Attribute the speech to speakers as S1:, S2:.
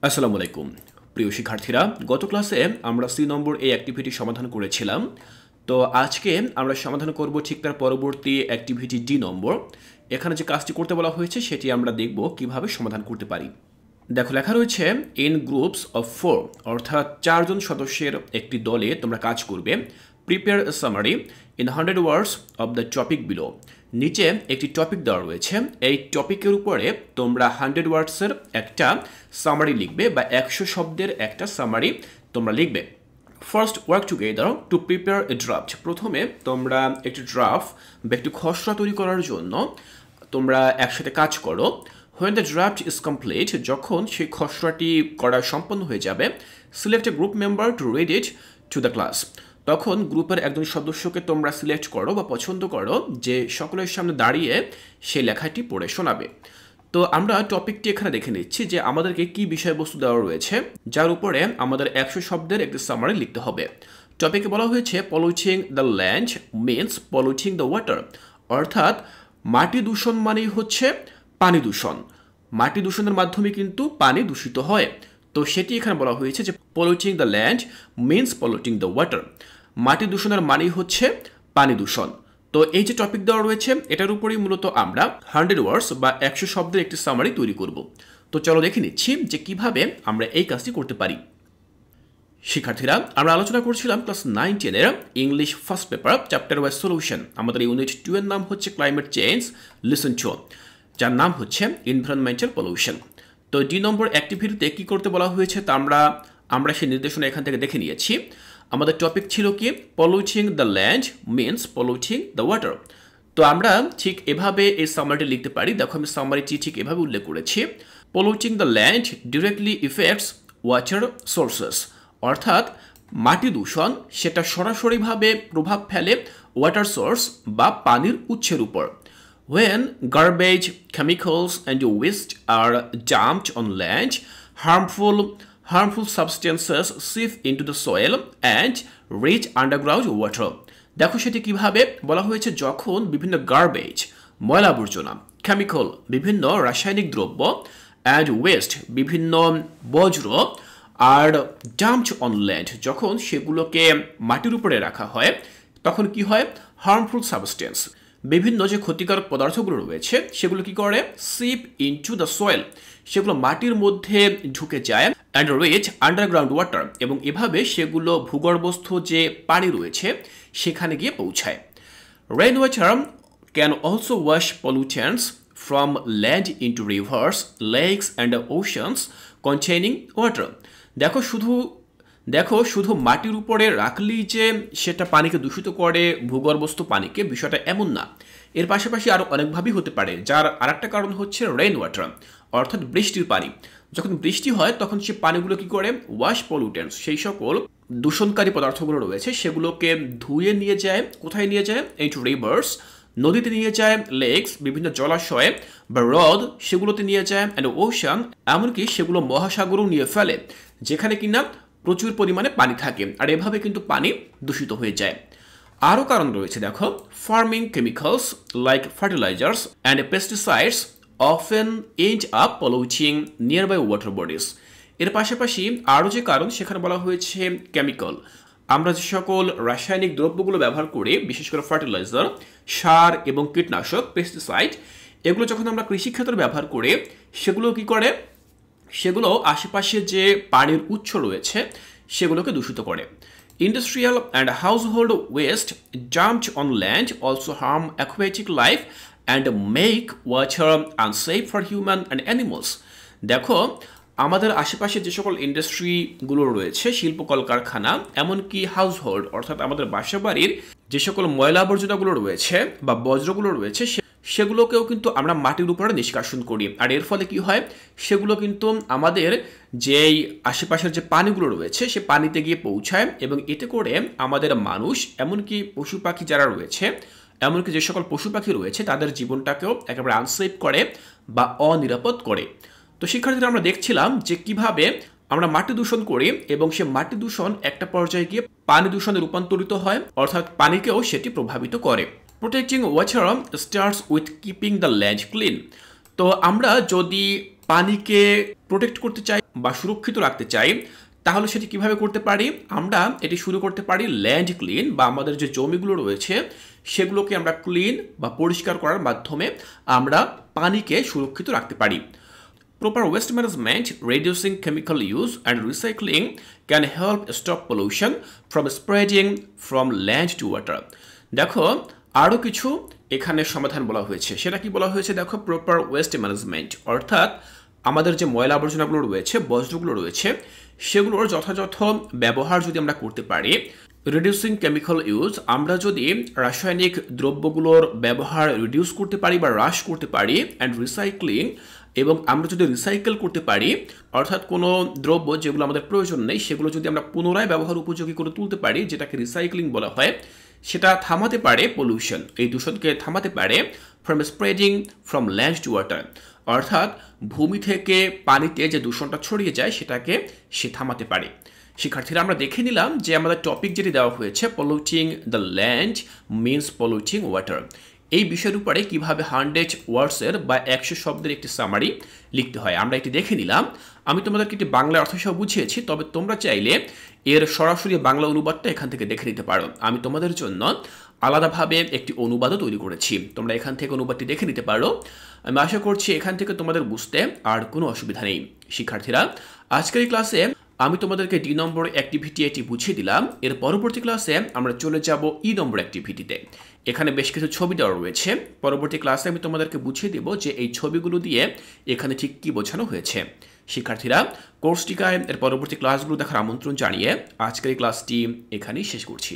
S1: আসসালামু আলাইকুম প্রিয় শিক্ষার্থীরা, গত ক্লাসে আমরা সি নম্বর এই অ্যাক্টিভিটি সমাধান করেছিলাম। তো আজকে আমরা সমাধান করব ঠিক তার পরবর্তী অ্যাক্টিভিটি ডি নম্বর। এখানে যে কাজটি করতে বলা হয়েছে সেটি আমরা দেখব কিভাবে সমাধান করতে পারি। দেখো, লেখা রয়েছে ইন গ্রুপস অফ 4, অর্থাৎ 4 জন সদস্যের একটি দলে তোমরা কাজ করবে। Prepare a summary in 100 words of the topic below. নিচে একটি টপিক দেওয়া রয়েছে, এই টপিকের উপরে তোমরা 100 ওয়ার্ডসের একটা সামারি লিখবে বা 100 শব্দের একটা সামারি তোমরা লিখবে। First work together to prepare a draft. প্রথমে তোমরা একটি ড্রাফট বা একটি খসড়া তৈরি করার জন্য তোমরা একসাথে কাজ করো। When the draft is complete, যখন সেই খসড়াটি করা সম্পন্ন হয়ে যাবে, select A group member to read it to the class. তখন গ্রুপের একজন সদস্যকে তোমরা সিলেক্ট করো বা পছন্দ করো যে সকলের সামনে দাঁড়িয়ে সেই লেখাটি পড়ে শোনাবে। তো আমরা টপিকটি এখানে দেখে নিচ্ছি যে আমাদেরকে কি বিষয়বস্তু দেওয়া রয়েছে, যার উপরে আমাদের 100 শব্দের একটি সামারি লিখতে হবে। টপিকে বলা হয়েছে polluting the land means polluting the water, অর্থাৎ মাটি দূষণ মানেই হচ্ছে পানি দূষণ। মাটি দূষণের মাধ্যমে কিন্তু পানি দূষিত হয়। তো সেটি এখানে বলা হয়েছে যে polluting the land means polluting the water, মাটি দূষণের মানেই হচ্ছে পানি দূষণ। তো এই যে টপিক দেওয়া রয়েছে এটার উপরেই মূলত আমরা 100 ওয়ার্ডস বা 100 শব্দের একটি সামারি তৈরি করব। তো চলো দেখে নিচ্ছি যে কিভাবে আমরা এই কাজটি করতে পারি। শিক্ষার্থীরা, আমরা আলোচনা করছিলাম class 9-10 English first paper chapter wise solution. আমাদের ইউনিট 2 এর নাম হচ্ছে ক্লাইমেট চেঞ্জ লিসন টু, যার নাম হচ্ছে এনভায়রনমেন্টাল পলিউশন। তো ডি নম্বর অ্যাক্টিভিটিতে কী করতে বলা হয়েছে তা আমরা সেই নির্দেশনা এখান থেকে দেখে নিয়েছি। আমাদের টপিক ছিল কি polluting the land means polluting the water. তো আমরা ঠিক এভাবে এই সামারিটি লিখতে পারি। দেখো, আমি সামারিটি ঠিক এভাবে উল্লেখ করেছি, polluting the land directly effects water sources, অর্থাৎ মাটি দূষণ সেটা সরাসরিভাবে প্রভাব ফেলে ওয়াটার সোর্স বা পানির উৎসের উপর। When garbage, chemicals and waste are dumped on land, harmful substances seep into the soil and reach underground water. দেখো সেটি কিভাবে বলা হয়েছে, যখন বিভিন্ন গার্বেজ ময়লা আবর্জনা, কেমিক্যাল বিভিন্ন রাসায়নিক দ্রব্য, অ্যান্ড ওয়েস্ট বিভিন্ন বজ্র, আর ডাম্পড অন ল্যান্ড যখন সেগুলোকে মাটির উপরে রাখা হয়, তখন কি হয়, হার্মফুল সাবস্টেন্স বিভিন্ন যে ক্ষতিকারক পদার্থগুলো রয়েছে সেগুলো কি করে, সিপ ইনটু দ্য সয়েল, সেগুলো মাটির মধ্যে ঢুকে যায়, অ্যান্ড রিচ আন্ডারগ্রাউন্ড ওয়াটার, এবং এভাবে সেগুলো ভূগর্ভস্থ যে পানি রয়েছে সেখানে গিয়ে পৌঁছায়। Rain water can also wash pollutants from land into rivers, lakes and oceans containing water. দেখো শুধু মাটির উপরে রাখলেই যে সেটা পানিকে দূষিত করে, ভূগর্ভস্থ পানিকে, বিষয়টা এমন না। এর পাশাপাশি আরও অনেকভাবেই হতে পারে, যার আরেকটা কারণ হচ্ছে রেইন ওয়াটার, অর্থাৎ বৃষ্টির পানি। যখন বৃষ্টি হয় তখন সে পানিগুলো কি করে, ওয়াশ পলিউটেন্টস, সেই সকল দূষণকারী পদার্থগুলো রয়েছে সেগুলোকে ধুয়ে নিয়ে যায়, কোথায় নিয়ে যায়, ইনটু রিভার্স, নদীতে নিয়ে যায়, লেকস বিভিন্ন জলাশয়ে, বা হ্রদ সেগুলোতে নিয়ে যায়, অ্যান্ড ওশান এমনকি সেগুলো মহাসাগরও নিয়ে ফেলে, যেখানে কিনা প্রচুর পরিমাণে পানি থাকে, আর এভাবে কিন্তু পানি দূষিত হয়ে যায়। আরও কারণ রয়েছে, দেখো, farming chemicals like fertilisers and pesticides often end up polluting nearby water bodies. এর পাশাপাশি আরও যে কারণ সেখানে বলা হয়েছে কেমিক্যাল, আমরা যে সকল রাসায়নিক দ্রব্যগুলো ব্যবহার করি, বিশেষ করে ফার্টিলাইজার, সার এবং কীটনাশক, পেস্টিসাইড, এগুলো যখন আমরা কৃষিক্ষেত্রে ব্যবহার করি সেগুলো কি করে, সেগুলো আশেপাশে যে পানির উৎস রয়েছে সেগুলোকে দূষিত করে। Industrial and household waste dumped on land also harm aquatic life and make water unsafe for human and animals. দেখো, আমাদের আশেপাশে যে সকল ইন্ডাস্ট্রিগুলো রয়েছে, শিল্প কলকারখানা, এমনকি হাউসহোল্ড অর্থাৎ আমাদের বাসাবাড়ির যে সকল ময়লা আবর্জনাগুলো রয়েছে বা বজ্রগুলো রয়েছে সেগুলোকেও কিন্তু আমরা মাটির উপরে নিষ্কাশন করি, আর এর ফলে কি হয়, সেগুলো কিন্তু আমাদের যেই আশেপাশের যে পানিগুলো রয়েছে সে পানিতে গিয়ে পৌঁছায়, এবং এতে করে আমাদের মানুষ এমনকি পশু পাখি যারা রয়েছে, এমনকি যে সকল পশু পাখি রয়েছে তাদের জীবনটাকেও একেবারে আনসেফ করে বা অনিরাপদ করে। তো শিক্ষার্থীরা, আমরা দেখছিলাম যে কিভাবে আমরা মাটি দূষণ করি এবং সে মাটি দূষণ একটা পর্যায়ে গিয়ে পানি দূষণে রূপান্তরিত হয়, অর্থাৎ পানিকেও সেটি প্রভাবিত করে। Protecting water starts with keeping the land clean. তো আমরা যদি পানিকে প্রোটেক্ট করতে চাই বা সুরক্ষিত রাখতে চাই, তাহলে সেটি কিভাবে করতে পারি? আমরা এটি শুরু করতে পারি ল্যান্ড ক্লিন, বা আমাদের যে জমিগুলো রয়েছে সেগুলোকে আমরা ক্লিন বা পরিষ্কার করার মাধ্যমে আমরা পানিকে সুরক্ষিত রাখতে পারি। Proper waste management, reducing chemical use and recycling can help stop pollution from spreading from land to water. দেখো আরও কিছু এখানে সমাধান বলা হয়েছে। সেটা কি বলা হয়েছে? দেখো, প্রপার ওয়েস্ট ম্যানেজমেন্ট, অর্থাৎ আমাদের যে ময়লা আবর্জনাগুলো রয়েছে, বজ্রগুলো রয়েছে, সেগুলোর যথাযথ ব্যবহার যদি আমরা করতে পারি। রিডিউসিং কেমিক্যাল ইউজ, আমরা যদি রাসায়নিক দ্রব্যগুলোর ব্যবহার রিডিউস করতে পারি বা হ্রাস করতে পারি। অ্যান্ড রিসাইক্লিং, এবং আমরা যদি রিসাইকেল করতে পারি, অর্থাৎ কোনো দ্রব্য যেগুলো আমাদের প্রয়োজন নেই সেগুলো যদি আমরা পুনরায় ব্যবহার উপযোগী করে তুলতে পারি, যেটাকে রিসাইক্লিং বলা হয়, সেটা থামাতে পারে পলিউশন, এই দূষণকে থামাতে পারে from spreading from land to water, অর্থাৎ ভূমি থেকে পানিতে যে দূষণটা ছড়িয়ে যায় সেটাকে সে থামাতে পারে। শিক্ষার্থীরা, আমরা দেখে নিলাম যে আমাদের টপিক যেটি দেওয়া হয়েছে, polluting the land means polluting water, এই বিষয়ের উপরে কীভাবে 100 ওয়ার্ডসের বা 100 শব্দের একটি সামারি লিখতে হয় আমরা এটি দেখে নিলাম। আমি তোমাদেরকে একটি বাংলা অর্থসহ বুঝিয়েছি, তবে তোমরা চাইলে এর সরাসরি বাংলা অনুবাদটা এখান থেকে দেখে নিতে পারো। আমি তোমাদের জন্য আলাদাভাবে একটি অনুবাদও তৈরি করেছি, তোমরা এখান থেকে অনুবাদটি দেখে নিতে পারো। আমি আশা করছি এখান থেকে তোমাদের বুঝতে আর কোনো অসুবিধা নেই। শিক্ষার্থীরা, আজকের এই ক্লাসে আমি তোমাদেরকে ডি নম্বর অ্যাক্টিভিটি এটি বুঝিয়ে দিলাম। এর পরবর্তী ক্লাসে আমরা চলে যাব ই নম্বর অ্যাক্টিভিটিতে। এখানে বেশ কিছু ছবি দেওয়া রয়েছে। পরবর্তী ক্লাসে আমি তোমাদেরকে বুঝিয়ে দেব যে এই ছবিগুলো দিয়ে এখানে ঠিক কী বোঝানো হয়েছে। শিক্ষার্থীরা, কোর্সটিকায় এর পরবর্তী ক্লাসগুলো দেখার আমন্ত্রণ জানিয়ে আজকের এই ক্লাসটি এখানেই শেষ করছি।